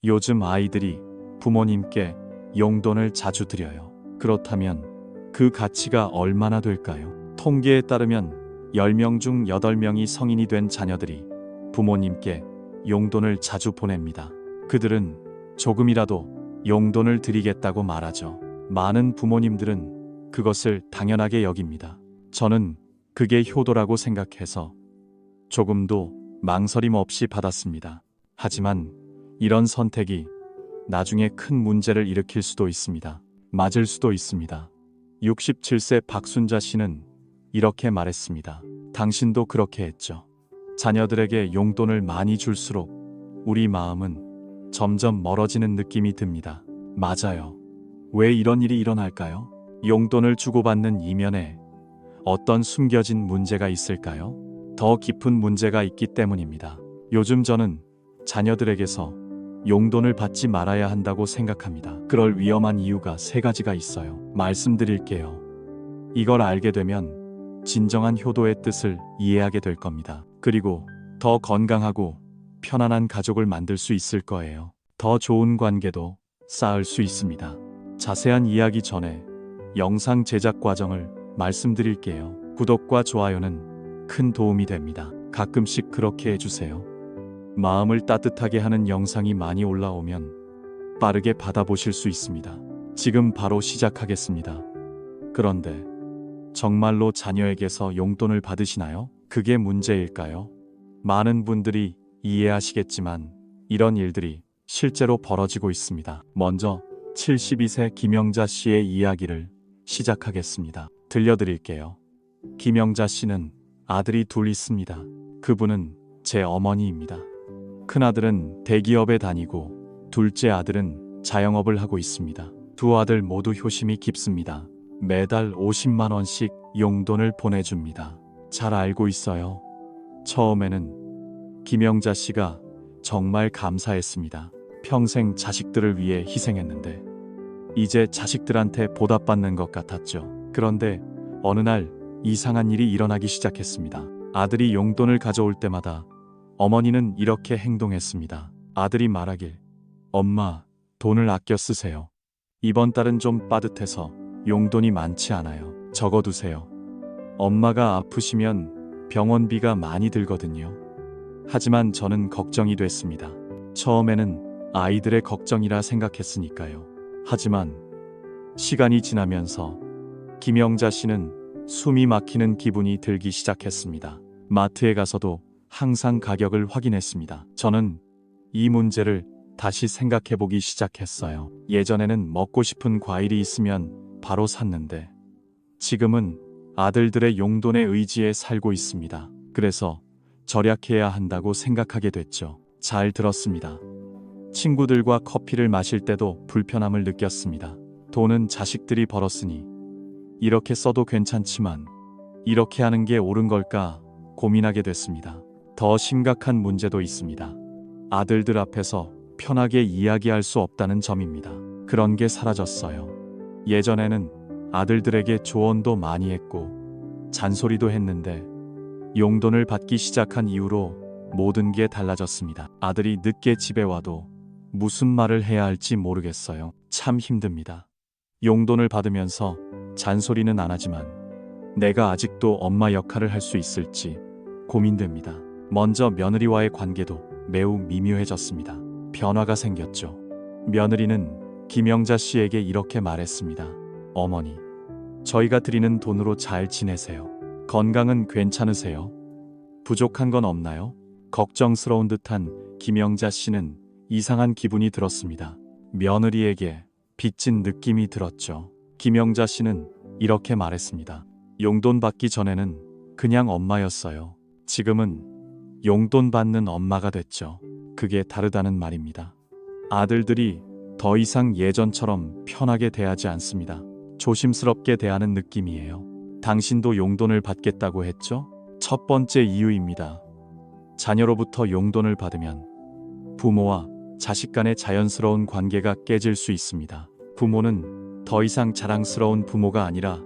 요즘 아이들이 부모님께 용돈을 자주 드려요. 그렇다면 그 가치가 얼마나 될까요? 통계에 따르면 10명 중 8명이 성인이 된 자녀들이 부모님께 용돈을 자주 보냅니다. 그들은 조금이라도 용돈을 드리겠다고 말하죠. 많은 부모님들은 그것을 당연하게 여깁니다. 저는 그게 효도라고 생각해서 조금도 망설임 없이 받았습니다. 하지만 이런 선택이 나중에 큰 문제를 일으킬 수도 있습니다. 맞을 수도 있습니다. 67세 박순자 씨는 이렇게 말했습니다. 당신도 그렇게 했죠. 자녀들에게 용돈을 많이 줄수록 우리 마음은 점점 멀어지는 느낌이 듭니다. 맞아요. 왜 이런 일이 일어날까요? 용돈을 주고받는 이면에 어떤 숨겨진 문제가 있을까요? 더 깊은 문제가 있기 때문입니다. 요즘 저는 자녀들에게서 용돈을 받지 말아야 한다고 생각합니다. 그럴 위험한 이유가 3가지가 있어요. 말씀드릴게요. 이걸 알게 되면 진정한 효도의 뜻을 이해하게 될 겁니다. 그리고 더 건강하고 편안한 가족을 만들 수 있을 거예요. 더 좋은 관계도 쌓을 수 있습니다. 자세한 이야기 전에 영상 제작 과정을 말씀드릴게요. 구독과 좋아요는 큰 도움이 됩니다. 가끔씩 그렇게 해주세요. 마음을 따뜻하게 하는 영상이 많이 올라오면 빠르게 받아보실 수 있습니다. 지금 바로 시작하겠습니다. 그런데 정말로 자녀에게서 용돈을 받으시나요? 그게 문제일까요? 많은 분들이 이해하시겠지만 이런 일들이 실제로 벌어지고 있습니다. 먼저 72세 김영자 씨의 이야기를 시작하겠습니다. 들려드릴게요. 김영자 씨는 아들이 둘 있습니다. 그분은 제 어머니입니다. 큰아들은 대기업에 다니고 둘째 아들은 자영업을 하고 있습니다. 두 아들 모두 효심이 깊습니다. 매달 50만 원씩 용돈을 보내줍니다. 잘 알고 있어요. 처음에는 김영자 씨가 정말 감사했습니다. 평생 자식들을 위해 희생했는데 이제 자식들한테 보답받는 것 같았죠. 그런데 어느 날 이상한 일이 일어나기 시작했습니다. 아들이 용돈을 가져올 때마다 어머니는 이렇게 행동했습니다. 아들이 말하길, 엄마, 돈을 아껴 쓰세요. 이번 달은 좀 빠듯해서 용돈이 많지 않아요. 적어두세요. 엄마가 아프시면 병원비가 많이 들거든요. 하지만 저는 걱정이 됐습니다. 처음에는 아이들의 걱정이라 생각했으니까요. 하지만 시간이 지나면서 김영자 씨는 숨이 막히는 기분이 들기 시작했습니다. 마트에 가서도 항상 가격을 확인했습니다. 저는 이 문제를 다시 생각해보기 시작했어요. 예전에는 먹고 싶은 과일이 있으면 바로 샀는데 지금은 아들들의 용돈의 의지에 살고 있습니다. 그래서 절약해야 한다고 생각하게 됐죠. 잘 들었습니다. 친구들과 커피를 마실 때도 불편함을 느꼈습니다. 돈은 자식들이 벌었으니 이렇게 써도 괜찮지만 이렇게 하는 게 옳은 걸까 고민하게 됐습니다. 더 심각한 문제도 있습니다. 아들들 앞에서 편하게 이야기할 수 없다는 점입니다. 그런 게 사라졌어요. 예전에는 아들들에게 조언도 많이 했고 잔소리도 했는데 용돈을 받기 시작한 이후로 모든 게 달라졌습니다. 아들이 늦게 집에 와도 무슨 말을 해야 할지 모르겠어요. 참 힘듭니다. 용돈을 받으면서 잔소리는 안 하지만 내가 아직도 엄마 역할을 할 수 있을지 고민됩니다. 먼저 며느리와의 관계도 매우 미묘해졌습니다. 변화가 생겼죠. 며느리는 김영자 씨에게 이렇게 말했습니다. 어머니, 저희가 드리는 돈으로 잘 지내세요. 건강은 괜찮으세요? 부족한 건 없나요? 걱정스러운 듯한 김영자 씨는 이상한 기분이 들었습니다. 며느리에게 빚진 느낌이 들었죠. 김영자 씨는 이렇게 말했습니다. 용돈 받기 전에는 그냥 엄마였어요. 지금은 용돈 받는 엄마가 됐죠. 그게 다르다는 말입니다. 아들들이 더 이상 예전처럼 편하게 대하지 않습니다. 조심스럽게 대하는 느낌이에요. 당신도 용돈을 받겠다고 했죠? 첫 번째 이유입니다. 자녀로부터 용돈을 받으면 부모와 자식 간의 자연스러운 관계가 깨질 수 있습니다. 부모는 더 이상 자랑스러운 부모가 아니라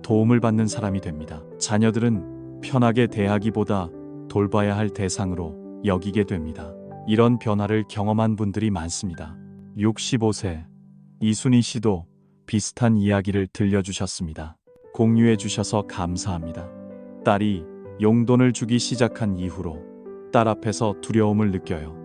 도움을 받는 사람이 됩니다. 자녀들은 편하게 대하기보다 돌봐야 할 대상으로 여기게 됩니다. 이런 변화를 경험한 분들이 많습니다. 65세 이순희 씨도 비슷한 이야기를 들려주셨습니다. 공유해 주셔서 감사합니다. 딸이 용돈을 주기 시작한 이후로 딸 앞에서 두려움을 느껴요.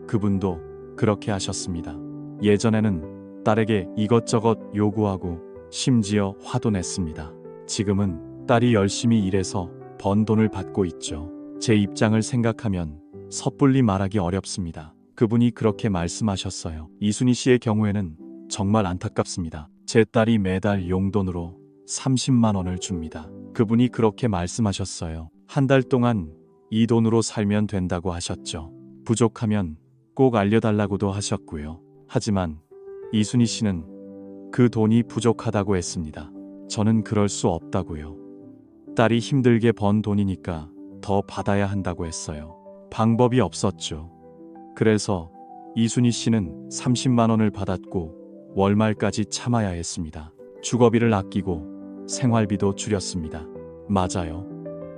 그분도 그렇게 하셨습니다. 예전에는 딸에게 이것저것 요구하고 심지어 화도 냈습니다. 지금은 딸이 열심히 일해서 번 돈을 받고 있죠. 제 입장을 생각하면 섣불리 말하기 어렵습니다. 그분이 그렇게 말씀하셨어요. 이순희 씨의 경우에는 정말 안타깝습니다. 제 딸이 매달 용돈으로 30만 원을 줍니다. 그분이 그렇게 말씀하셨어요. 한 달 동안 이 돈으로 살면 된다고 하셨죠. 부족하면 꼭 알려달라고도 하셨고요. 하지만 이순희 씨는 그 돈이 부족하다고 했습니다. 저는 그럴 수 없다고요. 딸이 힘들게 번 돈이니까 더 받아야 한다고 했어요. 방법이 없었죠. 그래서 이순희 씨는 30만 원을 받았고 월말까지 참아야 했습니다. 주거비를 아끼고 생활비도 줄였습니다. 맞아요.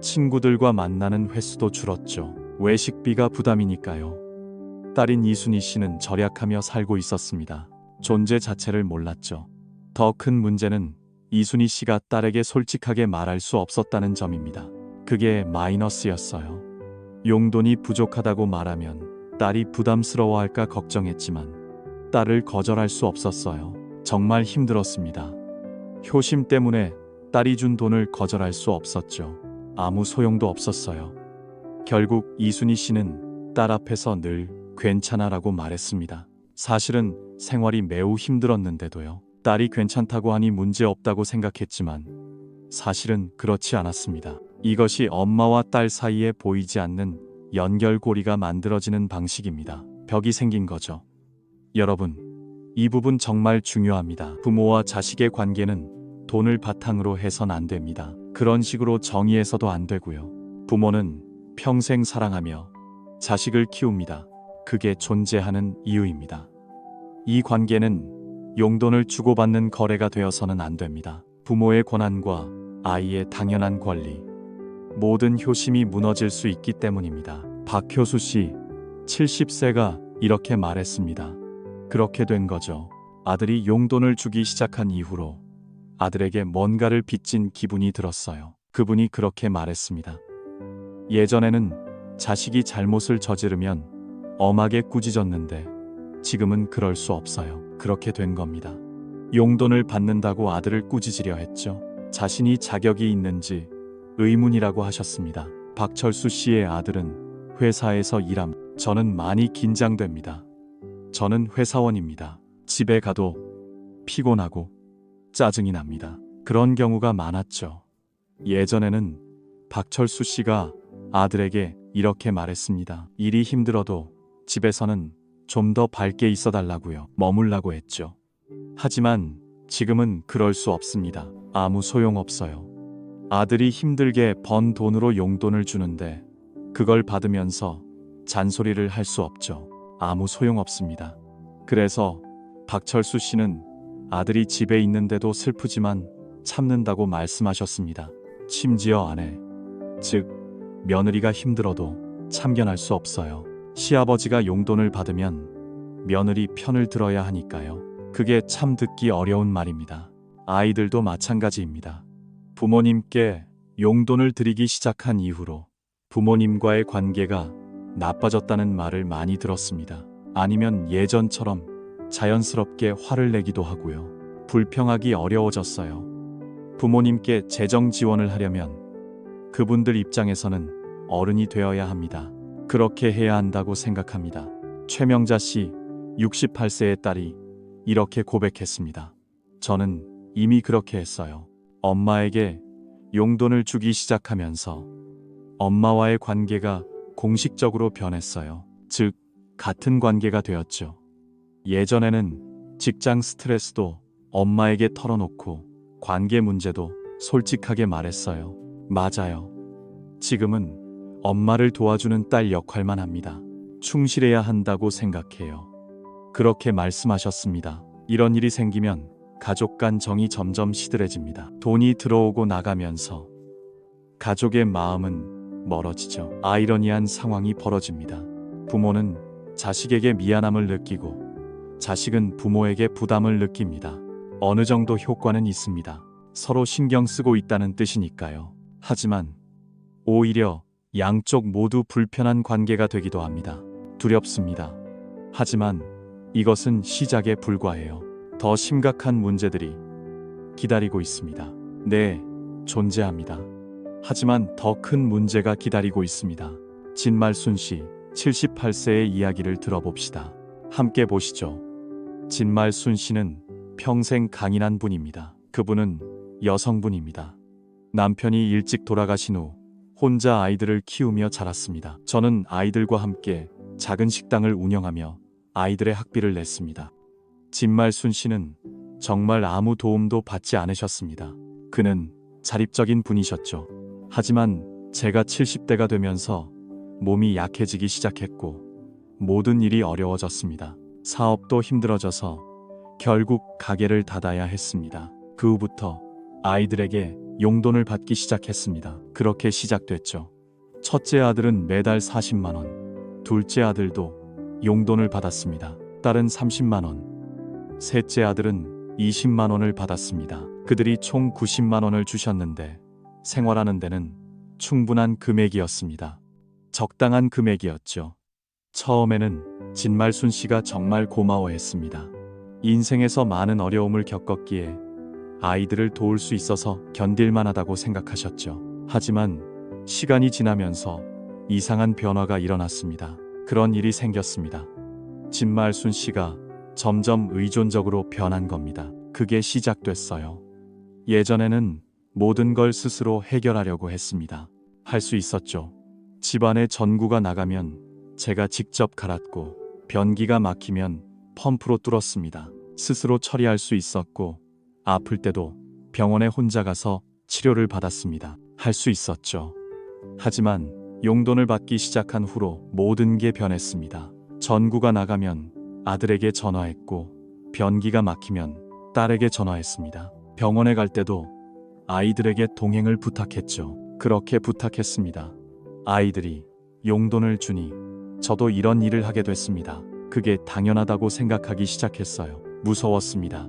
친구들과 만나는 횟수도 줄었죠. 외식비가 부담이니까요. 딸인 이순희 씨는 절약하며 살고 있었습니다. 존재 자체를 몰랐죠. 더 큰 문제는 이순희 씨가 딸에게 솔직하게 말할 수 없었다는 점입니다. 그게 마이너스였어요. 용돈이 부족하다고 말하면 딸이 부담스러워할까 걱정했지만 딸을 거절할 수 없었어요. 정말 힘들었습니다. 효심 때문에 딸이 준 돈을 거절할 수 없었죠. 아무 소용도 없었어요. 결국 이순희 씨는 딸 앞에서 늘 괜찮아라고 말했습니다. 사실은 생활이 매우 힘들었는데도요. 딸이 괜찮다고 하니 문제 없다고 생각했지만 사실은 그렇지 않았습니다. 이것이 엄마와 딸 사이에 보이지 않는 연결고리가 만들어지는 방식입니다. 벽이 생긴 거죠. 여러분, 이 부분 정말 중요합니다. 부모와 자식의 관계는 돈을 바탕으로 해선 안 됩니다. 그런 식으로 정의해서도 안 되고요. 부모는 평생 사랑하며 자식을 키웁니다. 그게 존재하는 이유입니다. 이 관계는 용돈을 주고받는 거래가 되어서는 안 됩니다. 부모의 권한과 아이의 당연한 권리, 모든 효심이 무너질 수 있기 때문입니다. 박효수 씨, 70세가 이렇게 말했습니다. 그렇게 된 거죠. 아들이 용돈을 주기 시작한 이후로 아들에게 뭔가를 빚진 기분이 들었어요. 그분이 그렇게 말했습니다. 예전에는 자식이 잘못을 저지르면 엄하게 꾸짖었는데 지금은 그럴 수 없어요. 그렇게 된 겁니다. 용돈을 받는다고 아들을 꾸짖으려 했죠. 자신이 자격이 있는지 의문이라고 하셨습니다. 박철수 씨의 아들은 회사에서 저는 많이 긴장됩니다. 저는 회사원입니다. 집에 가도 피곤하고 짜증이 납니다. 그런 경우가 많았죠. 예전에는 박철수 씨가 아들에게 이렇게 말했습니다. 일이 힘들어도 집에서는 좀 더 밝게 있어 달라고요. 머물라고 했죠. 하지만 지금은 그럴 수 없습니다. 아무 소용없어요. 아들이 힘들게 번 돈으로 용돈을 주는데 그걸 받으면서 잔소리를 할 수 없죠. 아무 소용없습니다. 그래서 박철수 씨는 아들이 집에 있는데도 슬프지만 참는다고 말씀하셨습니다. 심지어 아내, 즉 며느리가 힘들어도 참견할 수 없어요. 시아버지가 용돈을 받으면 며느리 편을 들어야 하니까요. 그게 참 듣기 어려운 말입니다. 아이들도 마찬가지입니다. 부모님께 용돈을 드리기 시작한 이후로 부모님과의 관계가 나빠졌다는 말을 많이 들었습니다. 아니면 예전처럼 자연스럽게 화를 내기도 하고요. 불평하기 어려워졌어요. 부모님께 재정 지원을 하려면 그분들 입장에서는 어른이 되어야 합니다. 그렇게 해야 한다고 생각합니다. 최명자 씨 68세의 딸이 이렇게 고백했습니다. 저는 이미 그렇게 했어요. 엄마에게 용돈을 주기 시작하면서 엄마와의 관계가 공식적으로 변했어요. 즉, 같은 관계가 되었죠. 예전에는 직장 스트레스도 엄마에게 털어놓고 관계 문제도 솔직하게 말했어요. 맞아요. 지금은 엄마를 도와주는 딸 역할만 합니다. 충실해야 한다고 생각해요. 그렇게 말씀하셨습니다. 이런 일이 생기면 가족 간 정이 점점 시들해집니다. 돈이 들어오고 나가면서 가족의 마음은 멀어지죠. 아이러니한 상황이 벌어집니다. 부모는 자식에게 미안함을 느끼고 자식은 부모에게 부담을 느낍니다. 어느 정도 효과는 있습니다. 서로 신경 쓰고 있다는 뜻이니까요. 하지만 오히려 양쪽 모두 불편한 관계가 되기도 합니다. 두렵습니다. 하지만 이것은 시작에 불과해요. 더 심각한 문제들이 기다리고 있습니다. 네, 존재합니다. 하지만 더 큰 문제가 기다리고 있습니다. 진말순 씨 78세의 이야기를 들어봅시다. 함께 보시죠. 진말순 씨는 평생 강인한 분입니다. 그분은 여성분입니다. 남편이 일찍 돌아가신 후 혼자 아이들을 키우며 자랐습니다. 저는 아이들과 함께 작은 식당을 운영하며 아이들의 학비를 냈습니다. 진말순 씨는 정말 아무 도움도 받지 않으셨습니다. 그는 자립적인 분이셨죠. 하지만 제가 70대가 되면서 몸이 약해지기 시작했고 모든 일이 어려워졌습니다. 사업도 힘들어져서 결국 가게를 닫아야 했습니다. 그 후부터 아이들에게 용돈을 받기 시작했습니다. 그렇게 시작됐죠. 첫째 아들은 매달 40만 원, 둘째 아들도 용돈을 받았습니다. 딸은 30만 원, 셋째 아들은 20만 원을 받았습니다. 그들이 총 90만 원을 주셨는데 생활하는 데는 충분한 금액이었습니다. 적당한 금액이었죠. 처음에는 진말순 씨가 정말 고마워했습니다. 인생에서 많은 어려움을 겪었기에 아이들을 도울 수 있어서 견딜만하다고 생각하셨죠. 하지만 시간이 지나면서 이상한 변화가 일어났습니다. 그런 일이 생겼습니다. 진말순 씨가 점점 의존적으로 변한 겁니다. 그게 시작됐어요. 예전에는 모든 걸 스스로 해결하려고 했습니다. 할 수 있었죠. 집안에 전구가 나가면 제가 직접 갈았고 변기가 막히면 펌프로 뚫었습니다. 스스로 처리할 수 있었고 아플 때도 병원에 혼자 가서 치료를 받았습니다. 할 수 있었죠. 하지만 용돈을 받기 시작한 후로 모든 게 변했습니다. 전구가 나가면 아들에게 전화했고 변기가 막히면 딸에게 전화했습니다. 병원에 갈 때도 아이들에게 동행을 부탁했죠. 그렇게 부탁했습니다. 아이들이 용돈을 주니 저도 이런 일을 하게 됐습니다. 그게 당연하다고 생각하기 시작했어요. 무서웠습니다.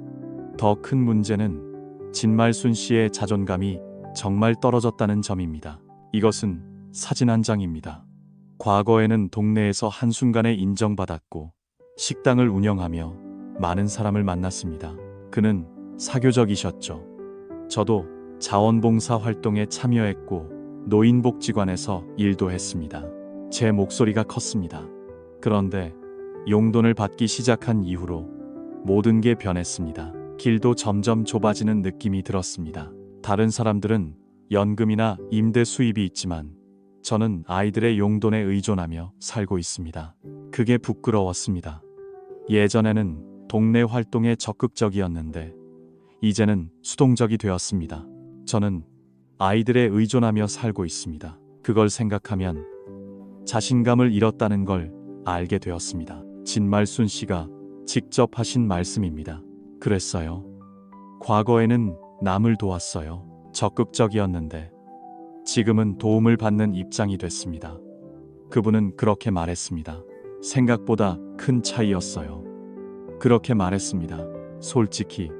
더 큰 문제는 진말순 씨의 자존감이 정말 떨어졌다는 점입니다. 이것은 사진 한 장입니다. 과거에는 동네에서 한순간에 인정받았고 식당을 운영하며 많은 사람을 만났습니다. 그는 사교적이셨죠. 저도 자원봉사 활동에 참여했고 노인복지관에서 일도 했습니다. 제 목소리가 컸습니다. 그런데 용돈을 받기 시작한 이후로 모든 게 변했습니다. 길도 점점 좁아지는 느낌이 들었습니다. 다른 사람들은 연금이나 임대 수입이 있지만 저는 아이들의 용돈에 의존하며 살고 있습니다. 그게 부끄러웠습니다. 예전에는 동네 활동에 적극적이었는데 이제는 수동적이 되었습니다. 저는 아이들에 의존하며 살고 있습니다. 그걸 생각하면 자신감을 잃었다는 걸 알게 되었습니다. 진말순 씨가 직접 하신 말씀입니다. 그랬어요. 과거에는 남을 도왔어요. 적극적이었는데 지금은 도움을 받는 입장이 됐습니다. 그분은 그렇게 말했습니다. 생각보다 큰 차이였어요. 그렇게 말했습니다. 솔직히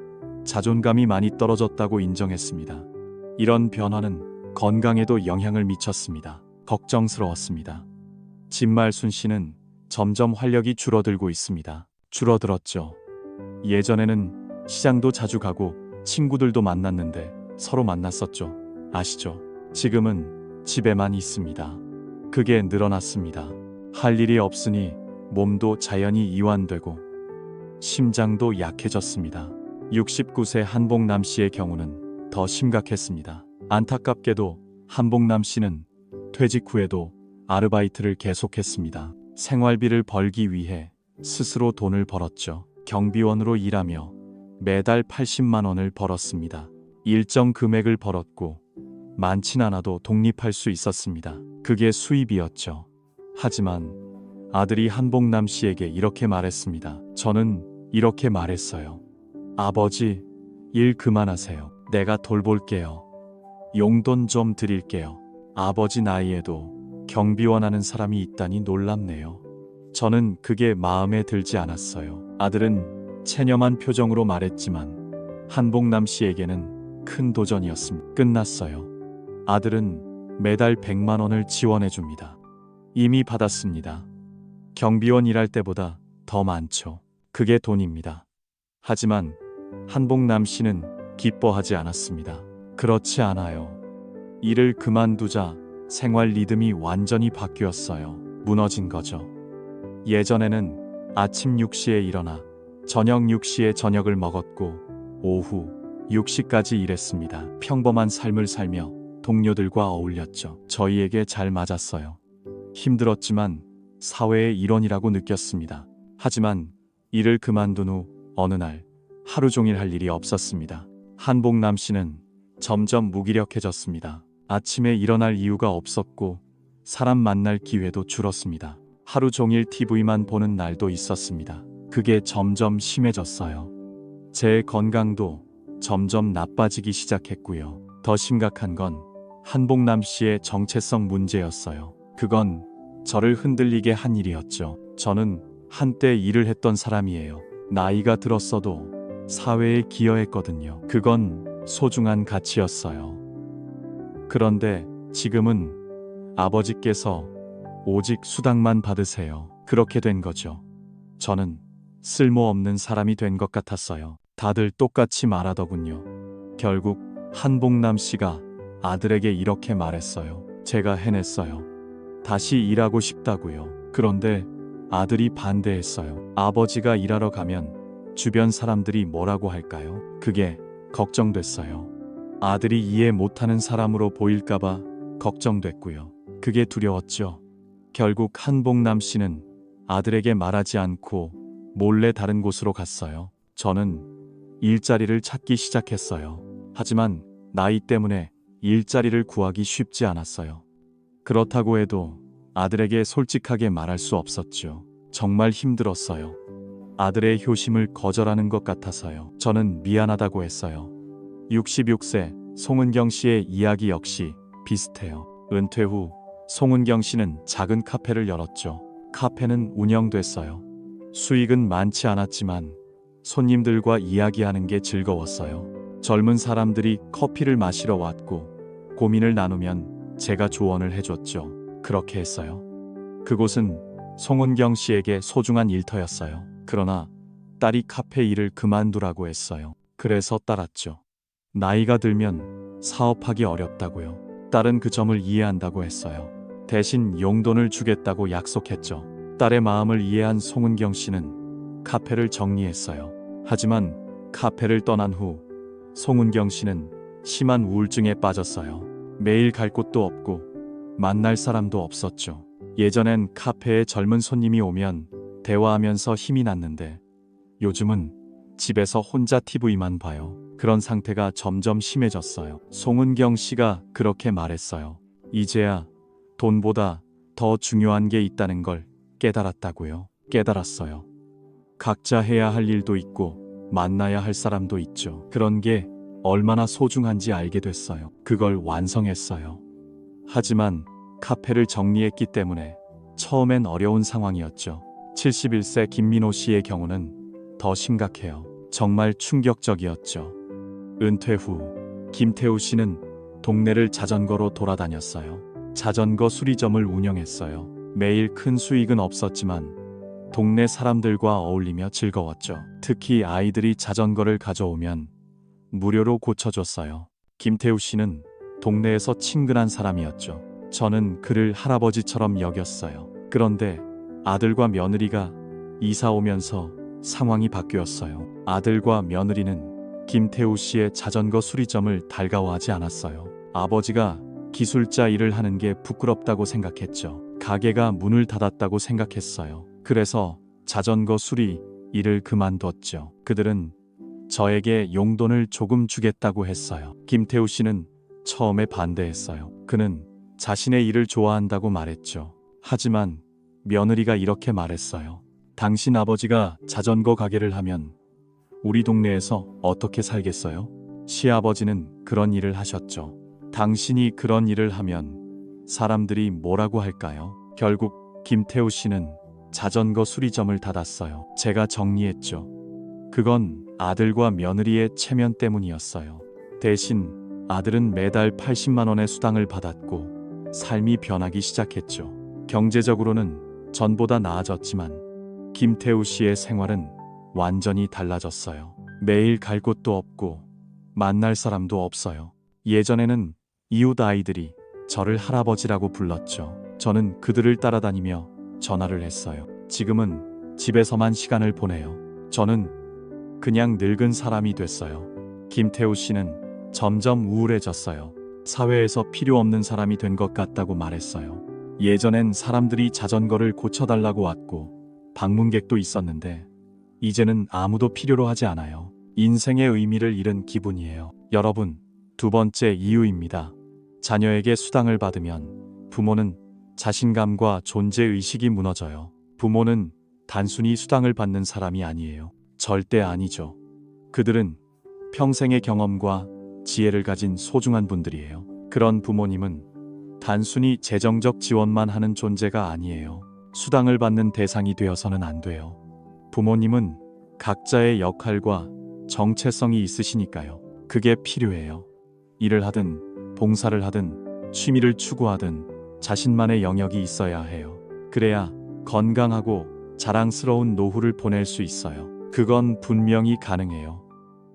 자존감이 많이 떨어졌다고 인정했습니다. 이런 변화는 건강에도 영향을 미쳤습니다. 걱정스러웠습니다. 진말순 씨는 점점 활력이 줄어들고 있습니다. 줄어들었죠. 예전에는 시장도 자주 가고 친구들도 만났는데 서로 만났었죠. 아시죠? 지금은 집에만 있습니다. 그게 늘어났습니다. 할 일이 없으니 몸도 자연히 이완되고 심장도 약해졌습니다. 69세 한복남 씨의 경우는 더 심각했습니다. 안타깝게도 한복남 씨는 퇴직 후에도 아르바이트를 계속했습니다. 생활비를 벌기 위해 스스로 돈을 벌었죠. 경비원으로 일하며 매달 80만 원을 벌었습니다. 일정 금액을 벌었고 많진 않아도 독립할 수 있었습니다. 그게 수입이었죠. 하지만 아들이 한복남 씨에게 이렇게 말했습니다. 저는 이렇게 말했어요. 아버지, 일 그만하세요. 내가 돌볼게요. 용돈 좀 드릴게요. 아버지 나이에도 경비원 하는 사람이 있다니 놀랍네요. 저는 그게 마음에 들지 않았어요. 아들은 체념한 표정으로 말했지만 한복남 씨에게는 큰 도전이었습니다. 끝났어요. 아들은 매달 100만 원을 지원해 줍니다. 이미 받았습니다. 경비원 일할 때보다 더 많죠. 그게 돈입니다. 하지만 한복남 씨는 기뻐하지 않았습니다. 그렇지 않아요. 일을 그만두자 생활 리듬이 완전히 바뀌었어요. 무너진 거죠. 예전에는 아침 6시에 일어나 저녁 6시에 저녁을 먹었고 오후 6시까지 일했습니다. 평범한 삶을 살며 동료들과 어울렸죠. 저희에게 잘 맞았어요. 힘들었지만 사회의 일원이라고 느꼈습니다. 하지만 일을 그만둔 후 어느 날 하루 종일 할 일이 없었습니다. 한복남 씨는 점점 무기력해졌습니다. 아침에 일어날 이유가 없었고 사람 만날 기회도 줄었습니다. 하루 종일 TV만 보는 날도 있었습니다. 그게 점점 심해졌어요. 제 건강도 점점 나빠지기 시작했고요. 더 심각한 건 한복남 씨의 정체성 문제였어요. 그건 저를 흔들리게 한 일이었죠. 저는 한때 일을 했던 사람이에요. 나이가 들었어도 사회에 기여했거든요. 그건 소중한 가치였어요. 그런데 지금은 아버지께서 오직 수당만 받으세요. 그렇게 된 거죠. 저는 쓸모없는 사람이 된 것 같았어요. 다들 똑같이 말하더군요. 결국 한복남 씨가 아들에게 이렇게 말했어요. 제가 해냈어요. 다시 일하고 싶다고요. 그런데 아들이 반대했어요. 아버지가 일하러 가면 주변 사람들이 뭐라고 할까요? 그게 걱정됐어요. 아들이 이해 못하는 사람으로 보일까봐 걱정됐고요. 그게 두려웠죠. 결국 한복남 씨는 아들에게 말하지 않고 몰래 다른 곳으로 갔어요. 저는 일자리를 찾기 시작했어요. 하지만 나이 때문에 일자리를 구하기 쉽지 않았어요. 그렇다고 해도 아들에게 솔직하게 말할 수 없었죠. 정말 힘들었어요. 아들의 효심을 거절하는 것 같아서요. 저는 미안하다고 했어요. 66세 송은경 씨의 이야기 역시 비슷해요. 은퇴 후 송은경 씨는 작은 카페를 열었죠. 카페는 운영됐어요. 수익은 많지 않았지만 손님들과 이야기하는 게 즐거웠어요. 젊은 사람들이 커피를 마시러 왔고 고민을 나누면 제가 조언을 해줬죠. 그렇게 했어요. 그곳은 송은경 씨에게 소중한 일터였어요. 그러나 딸이 카페 일을 그만두라고 했어요. 그래서 따랐죠. 나이가 들면 사업하기 어렵다고요. 딸은 그 점을 이해한다고 했어요. 대신 용돈을 주겠다고 약속했죠. 딸의 마음을 이해한 송은경 씨는 카페를 정리했어요. 하지만 카페를 떠난 후 송은경 씨는 심한 우울증에 빠졌어요. 매일 갈 곳도 없고 만날 사람도 없었죠. 예전엔 카페에 젊은 손님이 오면 대화하면서 힘이 났는데 요즘은 집에서 혼자 TV만 봐요. 그런 상태가 점점 심해졌어요. 송은경 씨가 그렇게 말했어요. 이제야 돈보다 더 중요한 게 있다는 걸 깨달았다고요. 깨달았어요. 각자 해야 할 일도 있고 만나야 할 사람도 있죠. 그런 게 얼마나 소중한지 알게 됐어요. 그걸 완성했어요. 하지만 카페를 정리했기 때문에 처음엔 어려운 상황이었죠. 71세 김민호 씨의 경우는 더 심각해요. 정말 충격적이었죠. 은퇴 후 김태우 씨는 동네를 자전거로 돌아다녔어요. 자전거 수리점을 운영했어요. 매일 큰 수익은 없었지만 동네 사람들과 어울리며 즐거웠죠. 특히 아이들이 자전거를 가져오면 무료로 고쳐줬어요. 김태우 씨는 동네에서 친근한 사람이었죠. 저는 그를 할아버지처럼 여겼어요. 그런데 아들과 며느리가 이사 오면서 상황이 바뀌었어요. 아들과 며느리는 김태우 씨의 자전거 수리점을 달가워하지 않았어요. 아버지가 기술자 일을 하는 게 부끄럽다고 생각했죠. 가게가 문을 닫았다고 생각했어요. 그래서 자전거 수리 일을 그만뒀죠. 그들은 저에게 용돈을 조금 주겠다고 했어요. 김태우 씨는 처음에 반대했어요. 그는 자신의 일을 좋아한다고 말했죠. 하지만 며느리가 이렇게 말했어요. 당신 아버지가 자전거 가게를 하면 우리 동네에서 어떻게 살겠어요? 시아버지는 그런 일을 하셨죠. 당신이 그런 일을 하면 사람들이 뭐라고 할까요? 결국 김태우 씨는 자전거 수리점을 닫았어요. 제가 정리했죠. 그건 아들과 며느리의 체면 때문이었어요. 대신 아들은 매달 80만 원의 수당을 받았고 삶이 변하기 시작했죠. 경제적으로는 전보다 나아졌지만 김태우 씨의 생활은 완전히 달라졌어요. 매일 갈 곳도 없고 만날 사람도 없어요. 예전에는 이웃 아이들이 저를 할아버지라고 불렀죠. 저는 그들을 따라다니며 전화를 했어요. 지금은 집에서만 시간을 보내요. 저는 그냥 늙은 사람이 됐어요. 김태우 씨는 점점 우울해졌어요. 사회에서 필요 없는 사람이 된 것 같다고 말했어요. 예전엔 사람들이 자전거를 고쳐달라고 왔고 방문객도 있었는데 이제는 아무도 필요로 하지 않아요. 인생의 의미를 잃은 기분이에요. 여러분, 두 번째 이유입니다. 자녀에게 수당을 받으면 부모는 자신감과 존재의식이 무너져요. 부모는 단순히 수당을 받는 사람이 아니에요. 절대 아니죠. 그들은 평생의 경험과 지혜를 가진 소중한 분들이에요. 그런 부모님은 단순히 재정적 지원만 하는 존재가 아니에요. 수당을 받는 대상이 되어서는 안 돼요. 부모님은 각자의 역할과 정체성이 있으시니까요. 그게 필요해요. 일을 하든 봉사를 하든 취미를 추구하든 자신만의 영역이 있어야 해요. 그래야 건강하고 자랑스러운 노후를 보낼 수 있어요. 그건 분명히 가능해요.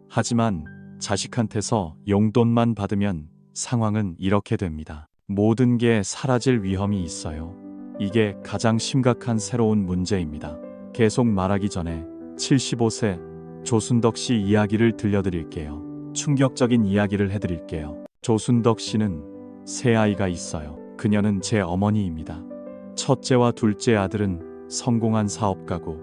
하지만 자식한테서 용돈만 받으면 상황은 이렇게 됩니다. 모든 게 사라질 위험이 있어요. 이게 가장 심각한 새로운 문제입니다. 계속 말하기 전에 75세 조순덕 씨 이야기를 들려드릴게요. 충격적인 이야기를 해드릴게요. 조순덕 씨는 세 아이가 있어요. 그녀는 제 어머니입니다. 첫째와 둘째 아들은 성공한 사업가고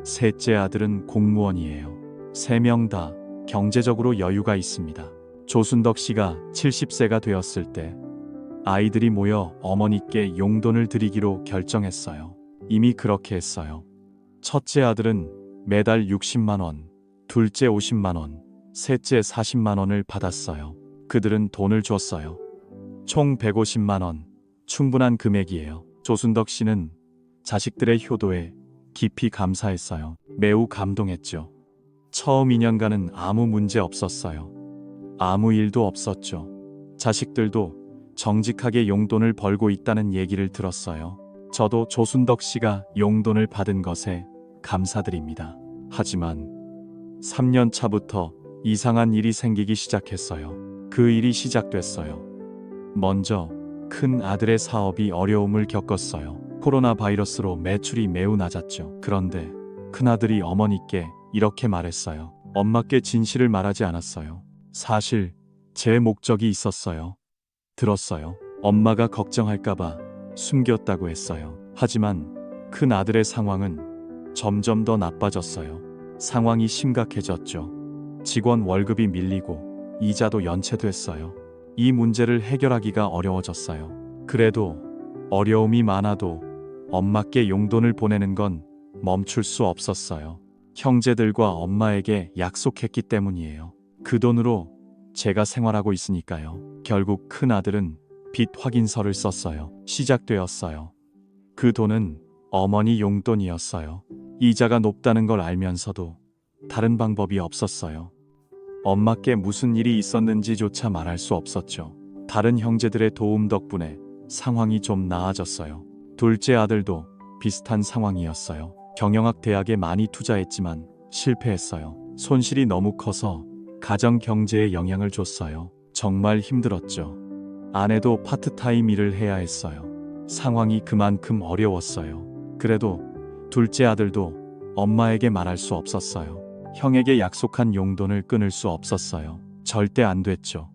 셋째 아들은 공무원이에요. 세 명 다 경제적으로 여유가 있습니다. 조순덕 씨가 70세가 되었을 때 아이들이 모여 어머니께 용돈을 드리기로 결정했어요. 이미 그렇게 했어요. 첫째 아들은 매달 60만 원, 둘째 50만 원, 셋째 40만 원을 받았어요. 그들은 돈을 줬어요. 총 150만 원, 충분한 금액이에요. 조순덕 씨는 자식들의 효도에 깊이 감사했어요. 매우 감동했죠. 처음 2년간은 아무 문제 없었어요. 아무 일도 없었죠. 자식들도 정직하게 용돈을 벌고 있다는 얘기를 들었어요. 저도 조순덕 씨가 용돈을 받은 것에 감사드립니다. 하지만 3년 차부터 이상한 일이 생기기 시작했어요. 그 일이 시작됐어요. 먼저 큰 아들의 사업이 어려움을 겪었어요. 코로나 바이러스로 매출이 매우 낮았죠. 그런데 큰아들이 어머니께 이렇게 말했어요. 엄마께 진실을 말하지 않았어요. 사실 제 목적이 있었어요. 들었어요. 엄마가 걱정할까봐 숨겼다고 했어요. 하지만 큰 아들의 상황은 점점 더 나빠졌어요. 상황이 심각해졌죠. 직원 월급이 밀리고 이자도 연체됐어요. 이 문제를 해결하기가 어려워졌어요. 그래도 어려움이 많아도 엄마께 용돈을 보내는 건 멈출 수 없었어요. 형제들과 엄마에게 약속했기 때문이에요. 그 돈으로 제가 생활하고 있으니까요. 결국 큰 아들은 빚 확인서를 썼어요. 시작되었어요. 그 돈은 어머니 용돈이었어요. 이자가 높다는 걸 알면서도 다른 방법이 없었어요. 엄마께 무슨 일이 있었는지조차 말할 수 없었죠. 다른 형제들의 도움 덕분에 상황이 좀 나아졌어요. 둘째 아들도 비슷한 상황이었어요. 경영학 대학에 많이 투자했지만 실패했어요. 손실이 너무 커서 가정 경제에 영향을 줬어요. 정말 힘들었죠. 아내도 파트타임 일을 해야 했어요. 상황이 그만큼 어려웠어요. 그래도 둘째 아들도 엄마에게 말할 수 없었어요. 형에게 약속한 용돈을 끊을 수 없었어요. 절대 안 됐죠.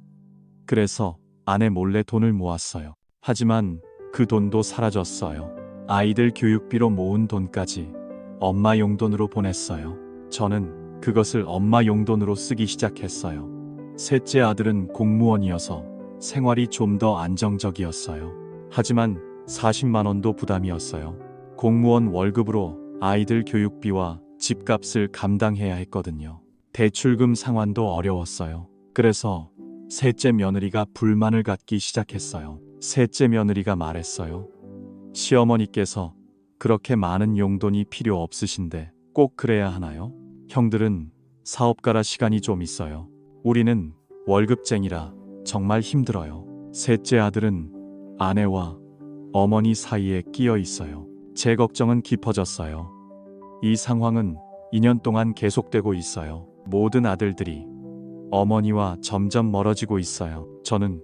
그래서 아내 몰래 돈을 모았어요. 하지만 그 돈도 사라졌어요. 아이들 교육비로 모은 돈까지 엄마 용돈으로 보냈어요. 저는 그것을 엄마 용돈으로 쓰기 시작했어요. 셋째 아들은 공무원이어서 생활이 좀 더 안정적이었어요. 하지만 40만 원도 부담이었어요. 공무원 월급으로 아이들 교육비와 집값을 감당해야 했거든요. 대출금 상환도 어려웠어요. 그래서 셋째 며느리가 불만을 갖기 시작했어요. 셋째 며느리가 말했어요. 시어머니께서 그렇게 많은 용돈이 필요 없으신데 꼭 그래야 하나요? 형들은 사업가라 시간이 좀 있어요. 우리는 월급쟁이라 정말 힘들어요. 셋째 아들은 아내와 어머니 사이에 끼어 있어요. 제 걱정은 깊어졌어요. 이 상황은 2년 동안 계속되고 있어요. 모든 아들들이 어머니와 점점 멀어지고 있어요. 저는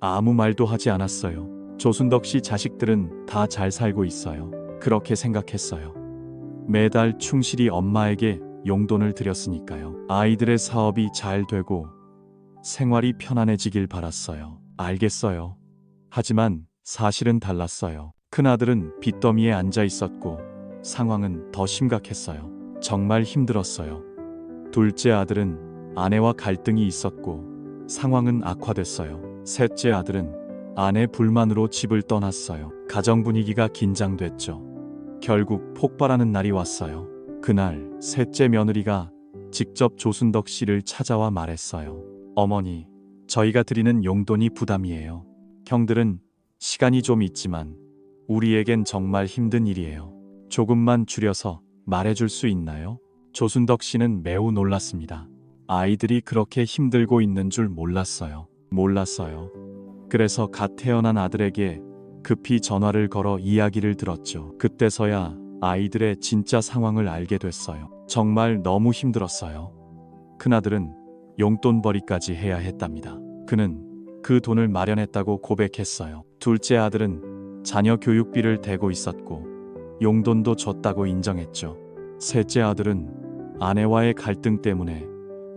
아무 말도 하지 않았어요. 조순덕 씨 자식들은 다 잘 살고 있어요. 그렇게 생각했어요. 매달 충실히 엄마에게 용돈을 드렸으니까요. 아이들의 사업이 잘 되고 생활이 편안해지길 바랐어요. 알겠어요. 하지만 사실은 달랐어요. 큰아들은 빚더미에 앉아 있었고 상황은 더 심각했어요. 정말 힘들었어요. 둘째 아들은 아내와 갈등이 있었고 상황은 악화됐어요. 셋째 아들은 아내 불만으로 집을 떠났어요. 가정 분위기가 긴장됐죠. 결국 폭발하는 날이 왔어요. 그날 셋째 며느리가 직접 조순덕 씨를 찾아와 말했어요. 어머니, 저희가 드리는 용돈이 부담이에요. 형들은 시간이 좀 있지만 우리에겐 정말 힘든 일이에요. 조금만 줄여서 말해줄 수 있나요? 조순덕 씨는 매우 놀랐습니다. 아이들이 그렇게 힘들고 있는 줄 몰랐어요. 그래서 갓 태어난 아들에게 급히 전화를 걸어 이야기를 들었죠. 그때서야 아이들의 진짜 상황을 알게 됐어요. 정말 너무 힘들었어요. 큰아들은 용돈벌이까지 해야 했답니다. 그는 그 돈을 마련했다고 고백했어요. 둘째 아들은 자녀 교육비를 대고 있었고 용돈도 줬다고 인정했죠. 셋째 아들은 아내와의 갈등 때문에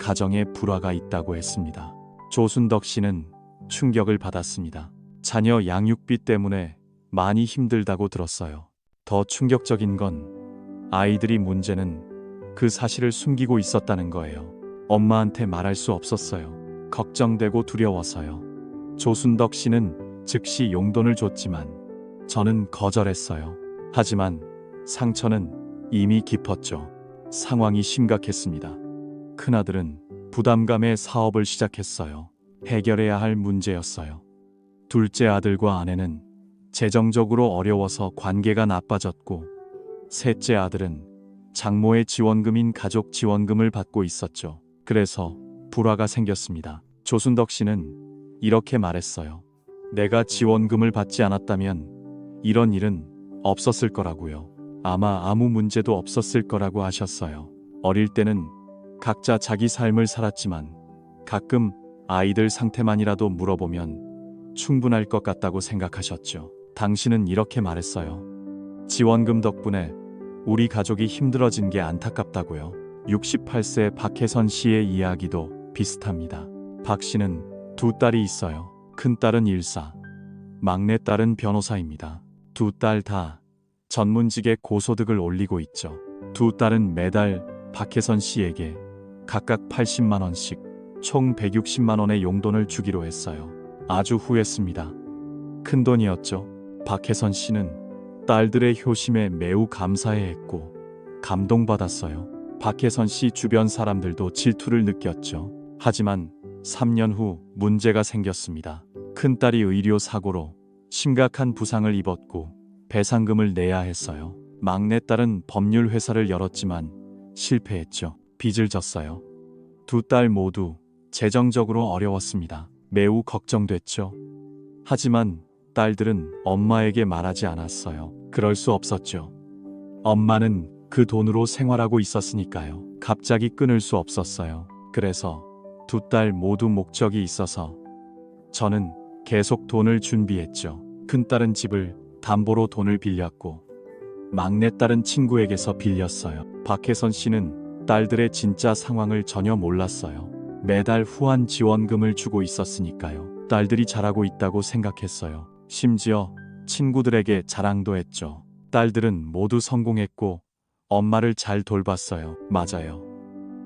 가정에 불화가 있다고 했습니다. 조순덕 씨는 충격을 받았습니다. 자녀 양육비 때문에 많이 힘들다고 들었어요. 더 충격적인 건 아이들이 문제는 그 사실을 숨기고 있었다는 거예요. 엄마한테 말할 수 없었어요. 걱정되고 두려워서요. 조순덕 씨는 즉시 용돈을 줬지만 저는 거절했어요. 하지만 상처는 이미 깊었죠. 상황이 심각했습니다. 큰아들은 부담감에 사업을 시작했어요. 해결해야 할 문제였어요. 둘째 아들과 아내는 재정적으로 어려워서 관계가 나빠졌고 셋째 아들은 장모의 지원금인 가족 지원금을 받고 있었죠. 그래서 불화가 생겼습니다. 조순덕 씨는 이렇게 말했어요. 내가 지원금을 받지 않았다면 이런 일은 없었을 거라고요. 아마 아무 문제도 없었을 거라고 하셨어요. 어릴 때는 각자 자기 삶을 살았지만 가끔 아이들 상태만이라도 물어보면 충분할 것 같다고 생각하셨죠. 당신은 이렇게 말했어요. 지원금 덕분에 우리 가족이 힘들어진 게 안타깝다고요. 68세 박혜선 씨의 이야기도 비슷합니다. 박 씨는 두 딸이 있어요. 큰딸은 일사, 막내딸은 변호사입니다. 두 딸 다 전문직에 고소득을 올리고 있죠. 두 딸은 매달 박혜선 씨에게 각각 80만 원씩 총 160만 원의 용돈을 주기로 했어요. 아주 후했습니다. 큰 돈이었죠. 박혜선 씨는 딸들의 효심에 매우 감사해했고 감동받았어요. 박혜선 씨 주변 사람들도 질투를 느꼈죠. 하지만 3년 후 문제가 생겼습니다. 큰딸이 의료 사고로 심각한 부상을 입었고 배상금을 내야 했어요. 막내딸은 법률 회사를 열었지만 실패했죠. 빚을 졌어요. 두 딸 모두 재정적으로 어려웠습니다. 매우 걱정됐죠. 하지만 딸들은 엄마에게 말하지 않았어요. 그럴 수 없었죠. 엄마는 그 돈으로 생활하고 있었으니까요. 갑자기 끊을 수 없었어요. 그래서 두 딸 모두 목적이 있어서 저는 계속 돈을 준비했죠. 큰딸은 집을 담보로 돈을 빌렸고 막내딸은 친구에게서 빌렸어요. 박혜선 씨는 딸들의 진짜 상황을 전혀 몰랐어요. 매달 후한 지원금을 주고 있었으니까요. 딸들이 잘하고 있다고 생각했어요. 심지어 친구들에게 자랑도 했죠. 딸들은 모두 성공했고 엄마를 잘 돌봤어요. 맞아요.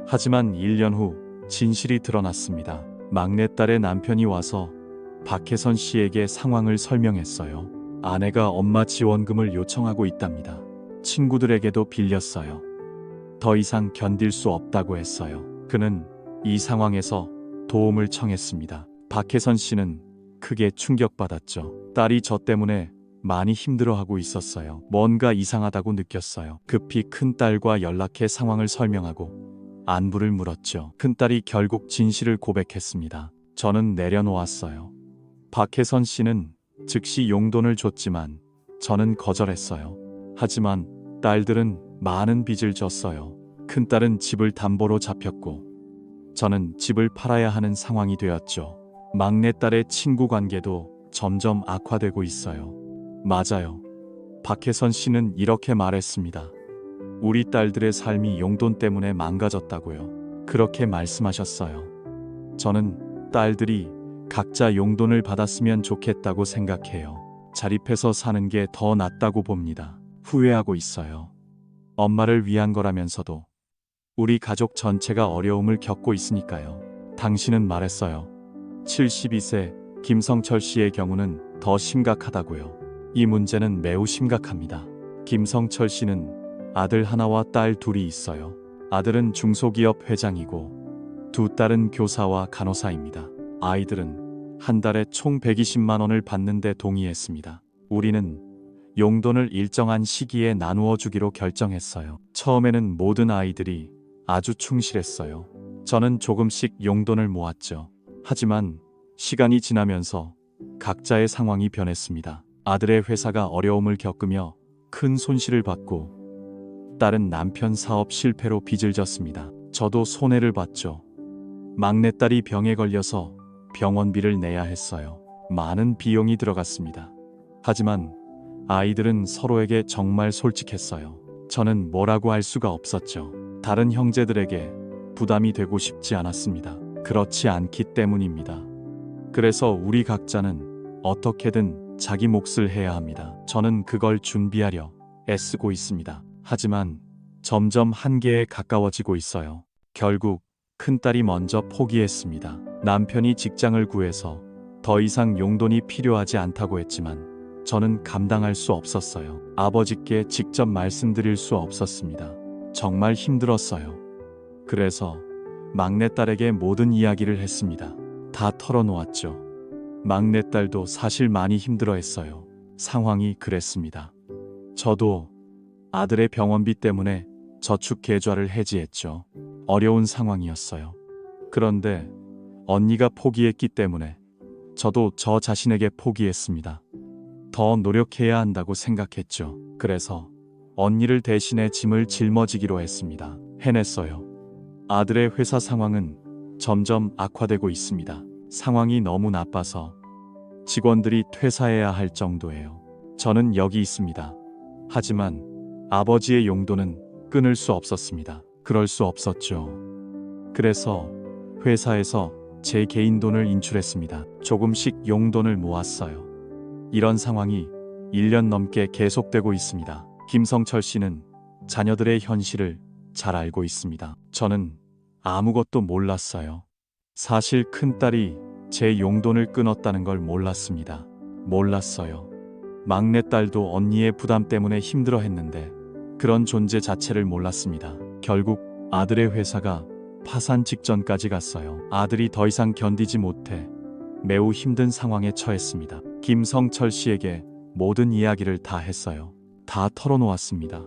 하지만 1년 후 진실이 드러났습니다. 막내딸의 남편이 와서 박혜선 씨에게 상황을 설명했어요. 아내가 엄마 지원금을 요청하고 있답니다. 친구들에게도 빌렸어요. 더 이상 견딜 수 없다고 했어요. 그는 이 상황에서 도움을 청했습니다. 박혜선 씨는 크게 충격받았죠. 딸이 저 때문에 많이 힘들어하고 있었어요. 뭔가 이상하다고 느꼈어요. 급히 큰딸과 연락해 상황을 설명하고 안부를 물었죠. 큰딸이 결국 진실을 고백했습니다. 저는 내려놓았어요. 박혜선 씨는 즉시 용돈을 줬지만 저는 거절했어요. 하지만 딸들은 많은 빚을 졌어요. 큰딸은 집을 담보로 잡혔고 저는 집을 팔아야 하는 상황이 되었죠. 막내딸의 친구 관계도 점점 악화되고 있어요. 맞아요. 박혜선 씨는 이렇게 말했습니다. 우리 딸들의 삶이 용돈 때문에 망가졌다고요. 그렇게 말씀하셨어요. 저는 딸들이 각자 용돈을 받았으면 좋겠다고 생각해요. 자립해서 사는 게 더 낫다고 봅니다. 후회하고 있어요. 엄마를 위한 거라면서도 우리 가족 전체가 어려움을 겪고 있으니까요. 당신은 말했어요. 72세 김성철 씨의 경우는 더 심각하다고요. 이 문제는 매우 심각합니다. 김성철 씨는 아들 하나와 딸 둘이 있어요. 아들은 중소기업 회장이고 두 딸은 교사와 간호사입니다. 아이들은 한 달에 총 120만 원을 받는데 동의했습니다. 우리는 용돈을 일정한 시기에 나누어 주기로 결정했어요. 처음에는 모든 아이들이 아주 충실했어요. 저는 조금씩 용돈을 모았죠. 하지만 시간이 지나면서 각자의 상황이 변했습니다. 아들의 회사가 어려움을 겪으며 큰 손실을 받고 딸은 남편 사업 실패로 빚을 졌습니다. 저도 손해를 봤죠. 막내딸이 병에 걸려서 병원비를 내야 했어요. 많은 비용이 들어갔습니다. 하지만 아이들은 서로에게 정말 솔직했어요. 저는 뭐라고 할 수가 없었죠. 다른 형제들에게 부담이 되고 싶지 않았습니다. 그렇지 않기 때문입니다. 그래서 우리 각자는 어떻게든 자기 몫을 해야 합니다. 저는 그걸 준비하려 애쓰고 있습니다. 하지만 점점 한계에 가까워지고 있어요. 결국 큰딸이 먼저 포기했습니다. 남편이 직장을 구해서 더 이상 용돈이 필요하지 않다고 했지만 저는 감당할 수 없었어요. 아버지께 직접 말씀드릴 수 없었습니다. 정말 힘들었어요. 그래서 막내딸에게 모든 이야기를 했습니다. 다 털어놓았죠. 막내딸도 사실 많이 힘들어했어요. 상황이 그랬습니다. 저도 아들의 병원비 때문에 저축 계좌를 해지했죠. 어려운 상황이었어요. 그런데 언니가 포기했기 때문에 저도 저 자신에게 포기했습니다. 더 노력해야 한다고 생각했죠. 그래서 언니를 대신해 짐을 짊어지기로 했습니다. 해냈어요. 아들의 회사 상황은 점점 악화되고 있습니다. 상황이 너무 나빠서 직원들이 퇴사해야 할 정도예요. 저는 여기 있습니다. 하지만 아버지의 용돈은 끊을 수 없었습니다. 그럴 수 없었죠. 그래서 회사에서 제 개인 돈을 인출했습니다. 조금씩 용돈을 모았어요. 이런 상황이 1년 넘게 계속되고 있습니다. 김성철 씨는 자녀들의 현실을 잘 알고 있습니다. 저는 아무것도 몰랐어요. 사실 큰딸이 제 용돈을 끊었다는 걸 몰랐습니다. 몰랐어요. 막내딸도 언니의 부담 때문에 힘들어했는데 그런 존재 자체를 몰랐습니다. 결국 아들의 회사가 파산 직전까지 갔어요. 아들이 더 이상 견디지 못해 매우 힘든 상황에 처했습니다. 김성철 씨에게 모든 이야기를 다 했어요. 다 털어놓았습니다.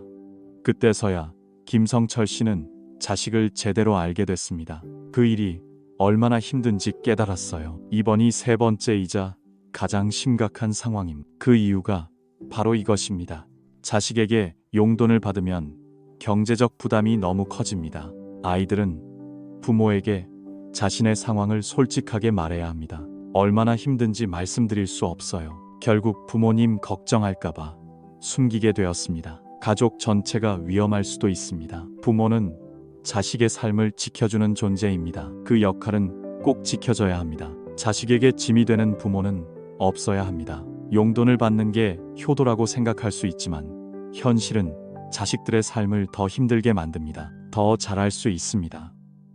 그때서야 김성철 씨는 자식을 제대로 알게 됐습니다. 그 일이 얼마나 힘든지 깨달았어요. 이번이 세 번째이자 가장 심각한 상황임. 그 이유가 바로 이것입니다. 자식에게 용돈을 받으면 경제적 부담이 너무 커집니다. 아이들은 부모에게 자신의 상황을 솔직하게 말해야 합니다. 얼마나 힘든지 말씀드릴 수 없어요. 결국 부모님 걱정할까봐 숨기게 되었습니다. 가족 전체가 위험할 수도 있습니다. 부모는 자식의 삶을 지켜주는 존재입니다. 그 역할은 꼭 지켜져야 합니다. 자식에게 짐이 되는 부모는 없어야 합니다. 용돈을 받는 게 효도라고 생각할 수 있지만 현실은 자식들의 삶을 더 힘들게 만듭니다. 더 잘할 수 있습니다.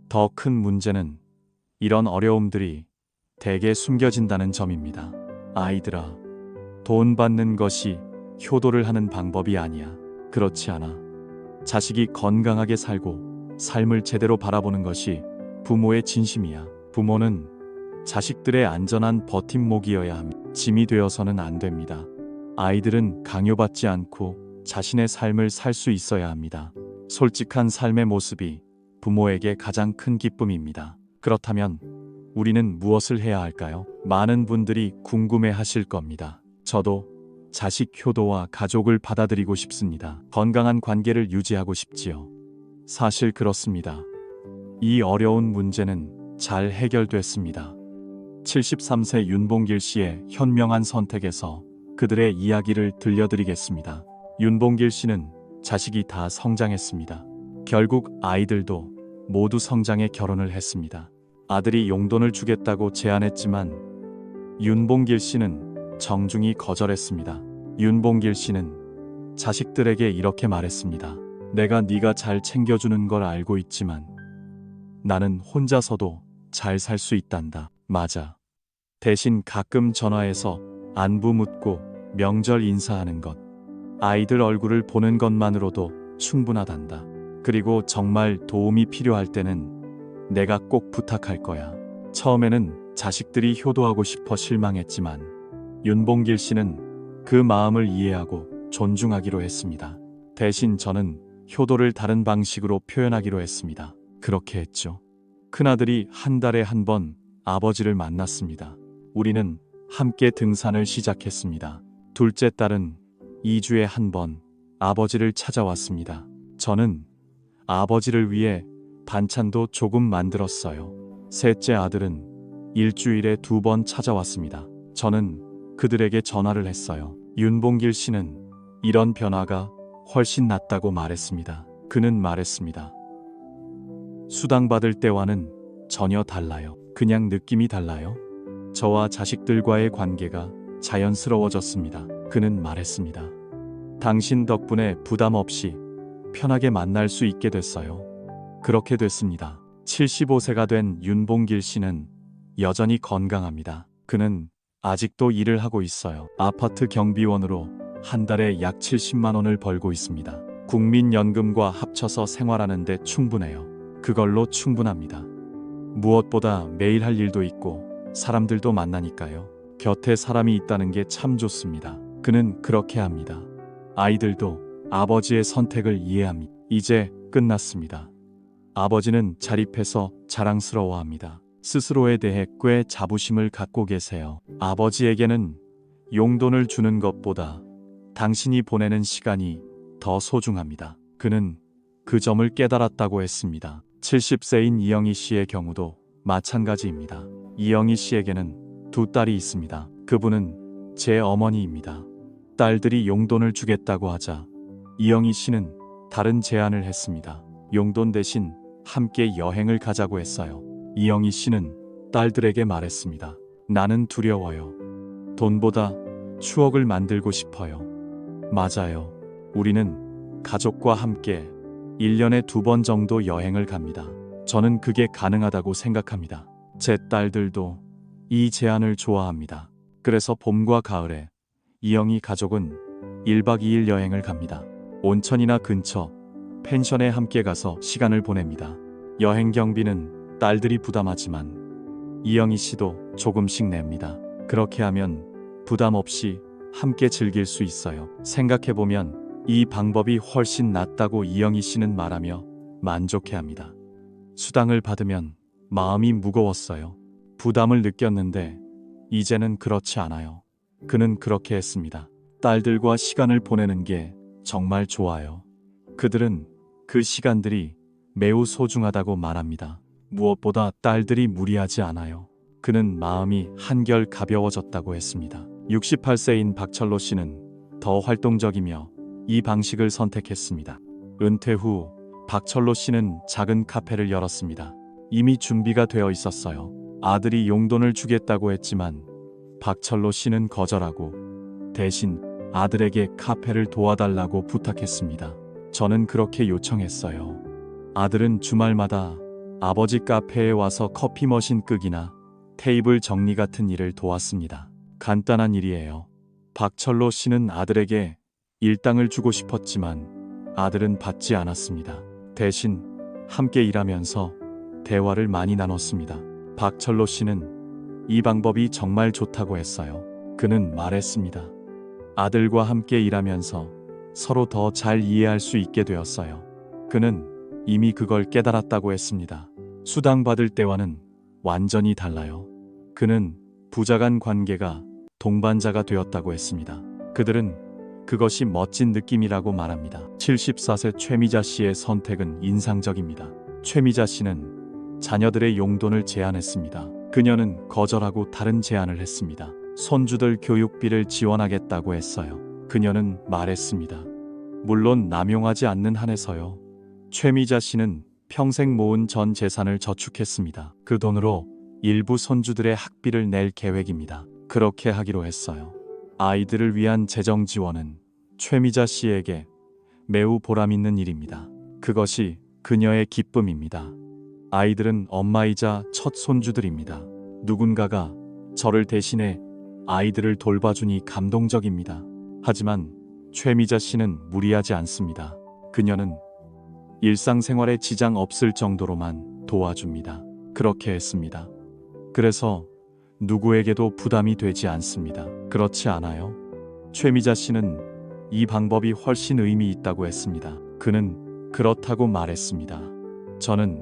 더 큰 문제는 이런 어려움들이 대개 숨겨진다는 점입니다. 아이들아, 돈 받는 것이 효도를 하는 방법이 아니야. 그렇지 않아. 자식이 건강하게 살고 삶을 제대로 바라보는 것이 부모의 진심이야. 부모는 자식들의 안전한 버팀목이어야 합니다. 짐이 되어서는 안 됩니다. 아이들은 강요받지 않고 자신의 삶을 살 수 있어야 합니다. 솔직한 삶의 모습이 부모에게 가장 큰 기쁨입니다. 그렇다면 우리는 무엇을 해야 할까요? 많은 분들이 궁금해 하실 겁니다. 저도 자식 효도와 가족을 받아들이고 싶습니다. 건강한 관계를 유지하고 싶지요. 사실 그렇습니다. 이 어려운 문제는 잘 해결됐습니다. 73세 윤봉길 씨의 현명한 선택에서 그들의 이야기를 들려드리겠습니다. 윤봉길 씨는 자식이 다 성장했습니다. 결국 아이들도 모두 성장해 결혼을 했습니다. 아들이 용돈을 주겠다고 제안했지만 윤봉길 씨는 정중히 거절했습니다. 윤봉길 씨는 자식들에게 이렇게 말했습니다. 내가 네가 잘 챙겨주는 걸 알고 있지만 나는 혼자서도 잘 살 수 있단다. 맞아. 대신 가끔 전화해서 안부 묻고 명절 인사하는 것, 아이들 얼굴을 보는 것만으로도 충분하단다. 그리고 정말 도움이 필요할 때는 내가 꼭 부탁할 거야. 처음에는 자식들이 효도하고 싶어 실망했지만 윤봉길 씨는 그 마음을 이해하고 존중하기로 했습니다. 대신 저는 효도를 다른 방식으로 표현하기로 했습니다. 그렇게 했죠. 큰아들이 한 달에 한 번 아버지를 만났습니다. 우리는 함께 등산을 시작했습니다. 둘째 딸은 2주에 한 번 아버지를 찾아왔습니다. 저는 아버지를 위해 반찬도 조금 만들었어요. 셋째 아들은 일주일에 2번 찾아왔습니다. 저는 그들에게 전화를 했어요. 윤봉길 씨는 이런 변화가 훨씬 낫다고 말했습니다. 그는 말했습니다. 수당 받을 때와는 전혀 달라요. 그냥 느낌이 달라요. 저와 자식들과의 관계가 자연스러워졌습니다. 그는 말했습니다. 당신 덕분에 부담 없이 편하게 만날 수 있게 됐어요. 그렇게 됐습니다. 75세가 된 윤봉길 씨는 여전히 건강합니다. 그는 아직도 일을 하고 있어요. 아파트 경비원으로 한 달에 약 70만 원을 벌고 있습니다. 국민연금과 합쳐서 생활하는데 충분해요. 그걸로 충분합니다. 무엇보다 매일 할 일도 있고 사람들도 만나니까요. 곁에 사람이 있다는 게 참 좋습니다. 그는 그렇게 합니다. 아이들도 아버지의 선택을 이해합니다. 이제 끝났습니다. 아버지는 자립해서 자랑스러워합니다. 스스로에 대해 꽤 자부심을 갖고 계세요. 아버지에게는 용돈을 주는 것보다 당신이 보내는 시간이 더 소중합니다. 그는 그 점을 깨달았다고 했습니다. 70세인 이영희 씨의 경우도 마찬가지입니다. 이영희 씨에게는 2딸이 있습니다. 그분은 제 어머니입니다. 딸들이 용돈을 주겠다고 하자 이영희 씨는 다른 제안을 했습니다. 용돈 대신 함께 여행을 가자고 했어요. 이영희 씨는 딸들에게 말했습니다. 나는 두려워요. 돈보다 추억을 만들고 싶어요. 맞아요. 우리는 가족과 함께 1년에 2번 정도 여행을 갑니다. 저는 그게 가능하다고 생각합니다. 제 딸들도 이 제안을 좋아합니다. 그래서 봄과 가을에 이영희 가족은 1박 2일 여행을 갑니다. 온천이나 근처 펜션에 함께 가서 시간을 보냅니다. 여행 경비는 딸들이 부담하지만 이영희 씨도 조금씩 냅니다. 그렇게 하면 부담 없이 함께 즐길 수 있어요. 생각해보면 이 방법이 훨씬 낫다고 이영희 씨는 말하며 만족해합니다. 수당을 받으면 마음이 무거웠어요. 부담을 느꼈는데 이제는 그렇지 않아요. 그는 그렇게 했습니다. 딸들과 시간을 보내는 게 정말 좋아요. 그들은 그 시간들이 매우 소중하다고 말합니다. 무엇보다 딸들이 무리하지 않아요. 그는 마음이 한결 가벼워졌다고 했습니다. 68세인 박철로 씨는 더 활동적이며 이 방식을 선택했습니다. 은퇴 후 박철로 씨는 작은 카페를 열었습니다. 이미 준비가 되어 있었어요. 아들이 용돈을 주겠다고 했지만 박철로 씨는 거절하고 대신 아들에게 카페를 도와달라고 부탁했습니다. 저는 그렇게 요청했어요. 아들은 주말마다 아버지 카페에 와서 커피 머신 끄기나 테이블 정리 같은 일을 도왔습니다. 간단한 일이에요. 박철로 씨는 아들에게 일당을 주고 싶었지만 아들은 받지 않았습니다. 대신 함께 일하면서 대화를 많이 나눴습니다. 박철로 씨는 이 방법이 정말 좋다고 했어요. 그는 말했습니다. 아들과 함께 일하면서 서로 더 잘 이해할 수 있게 되었어요. 그는 이미 그걸 깨달았다고 했습니다. 수당받을 때와는 완전히 달라요. 그는 부자 간 관계가 동반자가 되었다고 했습니다. 그들은 그것이 멋진 느낌이라고 말합니다. 74세 최미자 씨의 선택은 인상적입니다. 최미자 씨는 자녀들의 용돈을 제안했습니다. 그녀는 거절하고 다른 제안을 했습니다. 손주들 교육비를 지원하겠다고 했어요. 그녀는 말했습니다. 물론 남용하지 않는 한에서요. 최미자 씨는 평생 모은 전 재산을 저축했습니다. 그 돈으로 일부 손주들의 학비를 낼 계획입니다. 그렇게 하기로 했어요. 아이들을 위한 재정 지원은 최미자 씨에게 매우 보람있는 일입니다. 그것이 그녀의 기쁨입니다. 아이들은 엄마이자 첫 손주들입니다. 누군가가 저를 대신해 아이들을 돌봐주니 감동적입니다. 하지만 최미자 씨는 무리하지 않습니다. 그녀는 일상생활에 지장 없을 정도로만 도와줍니다. 그렇게 했습니다. 그래서 누구에게도 부담이 되지 않습니다. 그렇지 않아요? 최미자 씨는 이 방법이 훨씬 의미 있다고 했습니다. 그는 그렇다고 말했습니다. 저는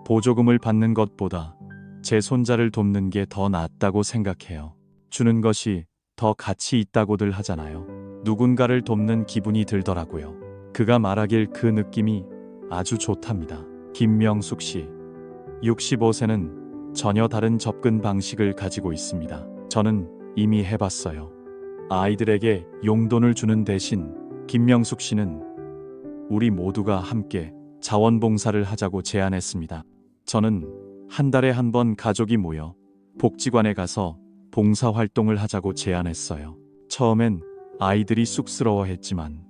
보조금을 받는 것보다 제 손자를 돕는 게 더 낫다고 생각해요. 주는 것이 더 가치 있다고들 하잖아요. 누군가를 돕는 기분이 들더라고요. 그가 말하길 그 느낌이 아주 좋답니다. 김명숙 씨, 65세는 전혀 다른 접근 방식을 가지고 있습니다. 저는 이미 해봤어요. 아이들에게 용돈을 주는 대신 김명숙 씨는 우리 모두가 함께 자원봉사를 하자고 제안했습니다. 저는 한 달에 한 번 가족이 모여 복지관에 가서 봉사활동을 하자고 제안했어요. 처음엔 아이들이 쑥스러워했지만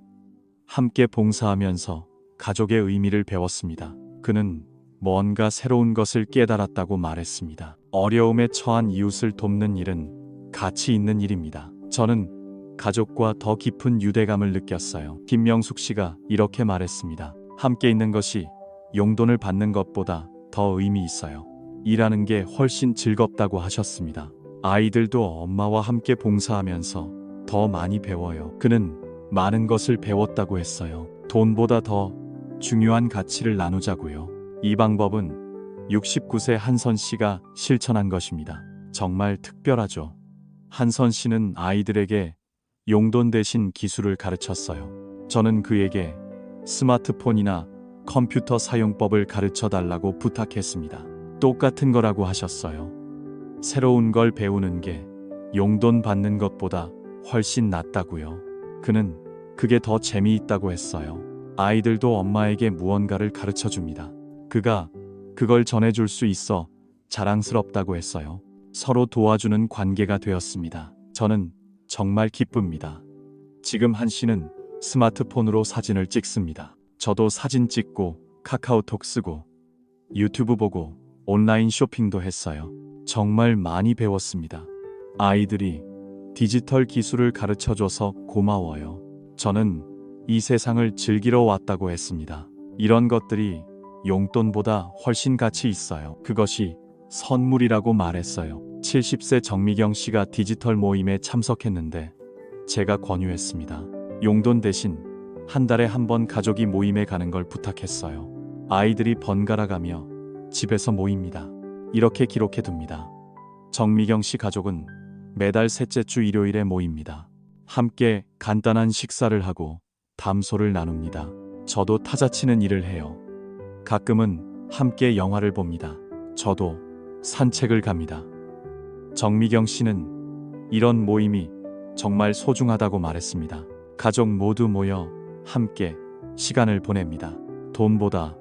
함께 봉사하면서 가족의 의미를 배웠습니다. 그는 뭔가 새로운 것을 깨달았다고 말했습니다. 어려움에 처한 이웃을 돕는 일은 가치 있는 일입니다. 저는 가족과 더 깊은 유대감을 느꼈어요. 김명숙 씨가 이렇게 말했습니다. 함께 있는 것이 용돈을 받는 것보다 더 의미 있어요. 일하는 게 훨씬 즐겁다고 하셨습니다. 아이들도 엄마와 함께 봉사하면서 더 많이 배워요. 그는 많은 것을 배웠다고 했어요. 돈보다 더 중요한 가치를 나누자고요. 이 방법은 69세 한선 씨가 실천한 것입니다. 정말 특별하죠. 한선 씨는 아이들에게 용돈 대신 기술을 가르쳤어요. 저는 그에게 스마트폰이나 컴퓨터 사용법을 가르쳐 달라고 부탁했습니다. 똑같은 거라고 하셨어요. 새로운 걸 배우는 게 용돈 받는 것보다 훨씬 낫다고요. 그는 그게 더 재미있다고 했어요. 아이들도 엄마에게 무언가를 가르쳐 줍니다. 그가 그걸 전해줄 수 있어 자랑스럽다고 했어요. 서로 도와주는 관계가 되었습니다. 저는 정말 기쁩니다. 지금 한 씨는 스마트폰으로 사진을 찍습니다. 저도 사진 찍고 카카오톡 쓰고 유튜브 보고 온라인 쇼핑도 했어요. 정말 많이 배웠습니다. 아이들이 디지털 기술을 가르쳐줘서 고마워요. 저는 이 세상을 즐기러 왔다고 했습니다. 이런 것들이 용돈보다 훨씬 가치 있어요. 그것이 선물이라고 말했어요. 70세 정미경 씨가 디지털 모임에 참석했는데 제가 권유했습니다. 용돈 대신 한 달에 한 번 가족이 모임에 가는 걸 부탁했어요. 아이들이 번갈아 가며 집에서 모입니다. 이렇게 기록해둡니다. 정미경 씨 가족은 매달 셋째 주 일요일에 모입니다. 함께 간단한 식사를 하고 담소를 나눕니다. 저도 타자 치는 일을 해요. 가끔은 함께 영화를 봅니다. 저도 산책을 갑니다. 정미경 씨는 이런 모임이 정말 소중하다고 말했습니다. 가족 모두 모여 함께 시간을 보냅니다. 돈보다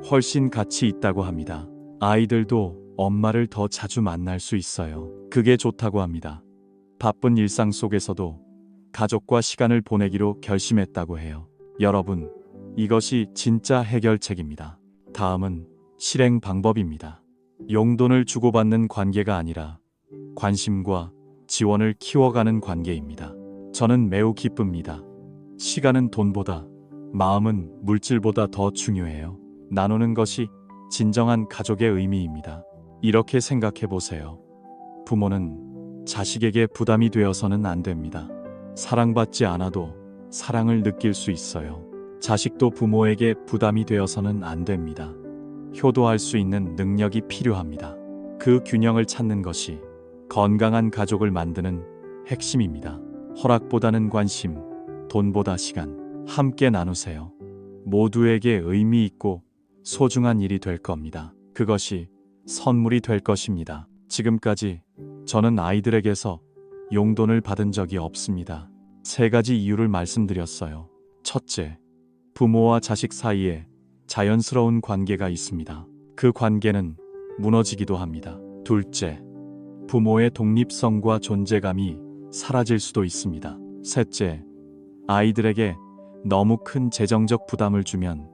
훨씬 가치 있다고 합니다. 아이들도 엄마를 더 자주 만날 수 있어요. 그게 좋다고 합니다. 바쁜 일상 속에서도 가족과 시간을 보내기로 결심했다고 해요. 여러분, 이것이 진짜 해결책입니다. 다음은 실행 방법입니다. 용돈을 주고받는 관계가 아니라 관심과 지원을 키워가는 관계입니다. 저는 매우 기쁩니다. 시간은 돈보다, 마음은 물질보다 더 중요해요. 나누는 것이 진정한 가족의 의미입니다. 이렇게 생각해 보세요. 부모는 자식에게 부담이 되어서는 안 됩니다. 사랑받지 않아도 사랑을 느낄 수 있어요. 자식도 부모에게 부담이 되어서는 안 됩니다. 효도할 수 있는 능력이 필요합니다. 그 균형을 찾는 것이 건강한 가족을 만드는 핵심입니다. 허락보다는 관심, 돈보다 시간, 함께 나누세요. 모두에게 의미 있고 소중한 일이 될 겁니다. 그것이 선물이 될 것입니다. 지금까지 저는 아이들에게서 용돈을 받은 적이 없습니다. 3가지 이유를 말씀드렸어요. 첫째, 부모와 자식 사이에 자연스러운 관계가 있습니다. 그 관계는 무너지기도 합니다. 둘째, 부모의 독립성과 존재감이 사라질 수도 있습니다. 셋째, 아이들에게 너무 큰 재정적 부담을 주면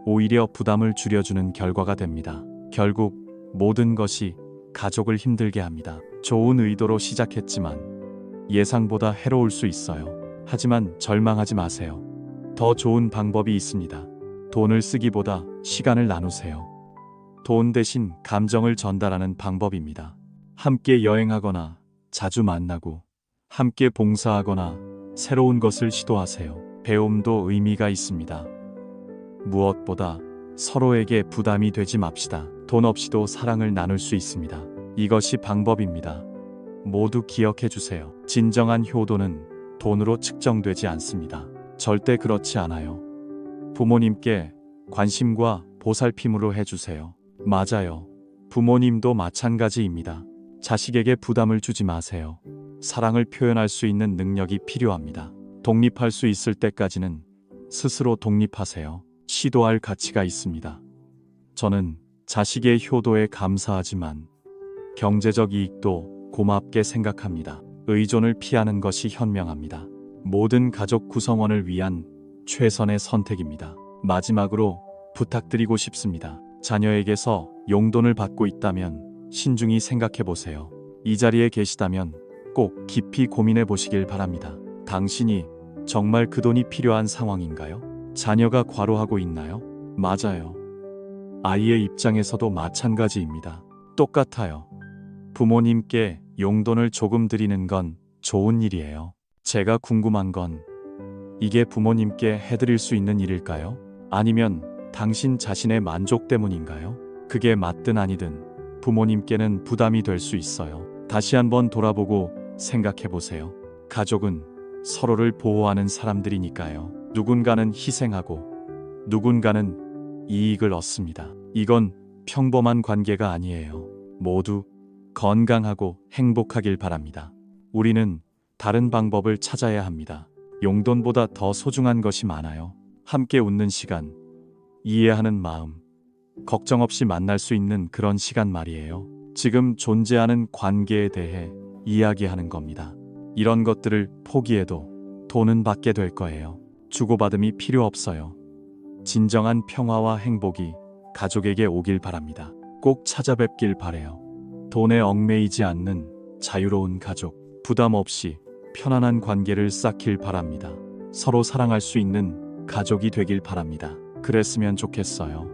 오히려 부담을 줄여주는 결과가 됩니다. 결국 모든 것이 가족을 힘들게 합니다. 좋은 의도로 시작했지만 예상보다 해로울 수 있어요. 하지만 절망하지 마세요. 더 좋은 방법이 있습니다. 돈을 쓰기보다 시간을 나누세요. 돈 대신 감정을 전달하는 방법입니다. 함께 여행하거나 자주 만나고 함께 봉사하거나 새로운 것을 시도하세요. 배움도 의미가 있습니다. 무엇보다 서로에게 부담이 되지 맙시다. 돈 없이도 사랑을 나눌 수 있습니다. 이것이 방법입니다. 모두 기억해 주세요. 진정한 효도는 돈으로 측정되지 않습니다. 절대 그렇지 않아요. 부모님께 관심과 보살핌으로 해주세요. 맞아요. 부모님도 마찬가지입니다. 자식에게 부담을 주지 마세요. 사랑을 표현할 수 있는 능력이 필요합니다. 독립할 수 있을 때까지는 스스로 독립하세요. 시도할 가치가 있습니다. 저는 자식의 효도에 감사하지만 경제적 이익도 고맙게 생각합니다. 의존을 피하는 것이 현명합니다. 모든 가족 구성원을 위한 최선의 선택입니다. 마지막으로 부탁드리고 싶습니다. 자녀에게서 용돈을 받고 있다면 신중히 생각해 보세요. 이 자리에 계시다면 꼭 깊이 고민해 보시길 바랍니다. 당신이 정말 그 돈이 필요한 상황인가요? 자녀가 과로하고 있나요? 맞아요. 아이의 입장에서도 마찬가지입니다. 똑같아요. 부모님께 용돈을 조금 드리는 건 좋은 일이에요. 제가 궁금한 건 이게 부모님께 해드릴 수 있는 일일까요? 아니면 당신 자신의 만족 때문인가요? 그게 맞든 아니든 부모님께는 부담이 될 수 있어요. 다시 한번 돌아보고 생각해 보세요. 가족은 서로를 보호하는 사람들이니까요. 누군가는 희생하고 누군가는 이익을 얻습니다. 이건 평범한 관계가 아니에요. 모두 건강하고 행복하길 바랍니다. 우리는 다른 방법을 찾아야 합니다. 용돈보다 더 소중한 것이 많아요. 함께 웃는 시간, 이해하는 마음, 걱정 없이 만날 수 있는 그런 시간 말이에요. 지금 존재하는 관계에 대해 이야기하는 겁니다. 이런 것들을 포기해도 돈은 받게 될 거예요. 주고받음이 필요 없어요. 진정한 평화와 행복이 가족에게 오길 바랍니다. 꼭 찾아뵙길 바래요. 돈에 얽매이지 않는 자유로운 가족, 부담 없이 편안한 관계를 쌓길 바랍니다. 서로 사랑할 수 있는 가족이 되길 바랍니다. 그랬으면 좋겠어요.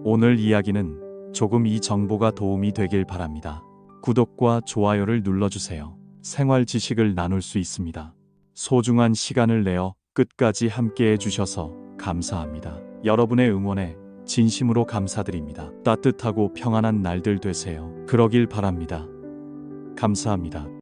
오늘 이야기는 조금 이 정보가 도움이 되길 바랍니다. 구독과 좋아요를 눌러주세요. 생활 지식을 나눌 수 있습니다. 소중한 시간을 내어 끝까지 함께 해주셔서 감사합니다. 여러분의 응원에 진심으로 감사드립니다. 따뜻하고 평안한 날들 되세요. 그러길 바랍니다. 감사합니다.